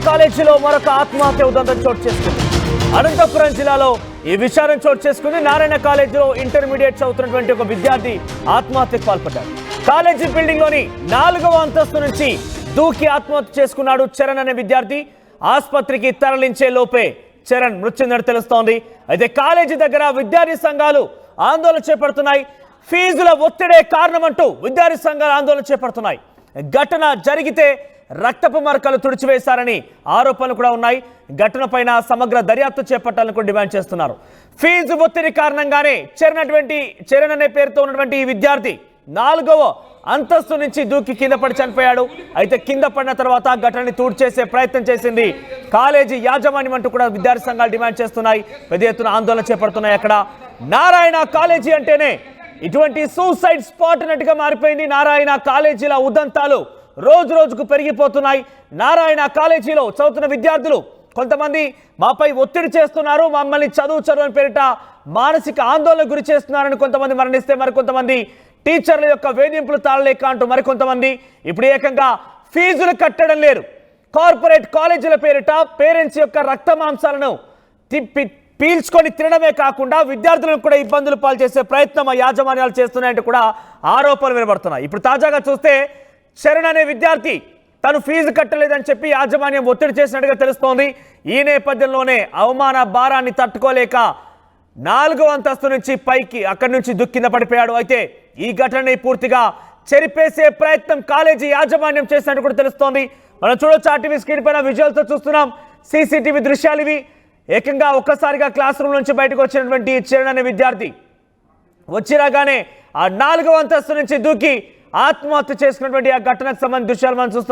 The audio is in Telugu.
కాలేజీలో మరొక ఆత్మహత్య ఉదంతం చోటు చేసుకుంది. అనంతపురం జిల్లాలో ఈ విషాదం చోటు చేసుకుంది. నారాయణ కాలేజీలో ఇంటర్మీడియట్ చదువుతున్నటువంటి ఒక విద్యార్థి ఆత్మహత్యకు పాల్పడ్డాడు. కాలేజీ బిల్డింగ్ లోని 4వ అంతస్తు నుంచి దూకి ఆత్మహత్య చేసుకున్నాడు చరణ్ అనే విద్యార్థి. ఆసుపత్రికి తరలించే లోపే చరణ్ మృతి చెందినట్టు తెలుస్తోంది. అయితే కాలేజీ దగ్గర విద్యార్థి సంఘాలు ఆందోళన చేపడుతున్నాయి. ఫీజుల ఒత్తిడే కారణమంటూ విద్యార్థి సంఘాలు ఆందోళన చేపడుతున్నాయి. ఘటన జరిగితే రక్తపు మరకలు తుడిచివేశారని ఆరోపణలు కూడా ఉన్నాయి. ఘటన పైన సమగ్ర దర్యాప్తు చేపట్టాలని కూడా డిమాండ్ చేస్తున్నారు. ఫీజు ఒత్తిడి కారణంగానే చరణ్ అనే పేరుతో ఉన్నటువంటి ఈ విద్యార్థి 4వ అంతస్తు నుంచి దూకి కింద పడి చనిపోయాడు. అయితే కింద పడిన తర్వాత ఘటనని తూడ్చేసే ప్రయత్నం చేసింది కాలేజీ యాజమాన్యం అంటూ కూడా విద్యార్థి సంఘాలు డిమాండ్ చేస్తున్నాయి. పెద్ద ఎత్తున ఆందోళన చేపడుతున్నాయి. అక్కడ నారాయణ కాలేజీ అంటేనే ఇటువంటి సూసైడ్ స్పాట్ అన్నట్టుగా మారిపోయింది. నారాయణ కాలేజీల ఉదంతాలు రోజు రోజుకు పెరిగిపోతున్నాయి. నారాయణ కాలేజీలో చదువుతున్న విద్యార్థులు కొంతమంది మాపై ఒత్తిడి చేస్తున్నారు, మమ్మల్ని చదువు అని పేరిట మానసిక ఆందోళన గురి చేస్తున్నారని కొంతమంది మరణిస్తే, మరికొంతమంది టీచర్ల యొక్క వేధింపులు తాళలేక అంటూ మరికొంతమంది ఇప్పుడు ఏకంగా ఫీజులు కట్టడం లేరు. కార్పొరేట్ కాలేజీల పేరిట పేరెంట్స్ యొక్క రక్త మాంసాలను పీల్చుకొని తినడమే కాకుండా విద్యార్థులను కూడా ఇబ్బందులు పాలు చేసే ప్రయత్నం ఆ యాజమాన్యాలు చేస్తున్నాయంటూ కూడా ఆరోపణలు వినబడుతున్నాయి. ఇప్పుడు తాజాగా చూస్తే చరణ్ అనే విద్యార్థి తను ఫీజు కట్టలేదని చెప్పి యాజమాన్యం ఒత్తిడి చేసినట్టుగా తెలుస్తోంది. ఈ నేపథ్యంలోనే అవమాన భారాన్ని తట్టుకోలేక 4వ అంతస్తు నుంచి పైకి అక్కడి నుంచి దుక్కింద పడిపోయాడు. అయితే ఈ ఘటనని పూర్తిగా చెరిపేసే ప్రయత్నం కాలేజీ యాజమాన్యం చేసినట్టు కూడా తెలుస్తోంది. మనం చూడొచ్చు, ఆర్టీవీ స్క్రీన్ పైన విజువల్తో చూస్తున్నాం. సీసీటీవీ దృశ్యాలు ఇవి. ఏకంగా ఒక్కసారిగా క్లాస్ రూమ్ నుంచి బయటకు వచ్చినటువంటి చరణ్ అనే విద్యార్థి వచ్చిరాగానే ఆ 4వ అంతస్తు నుంచి దూకి ఆత్మహత్య చేసుకున్నటువంటి ఆ ఘటనకు సంబంధించిన దృశ్యాలు మనం చూస్తున్నాం.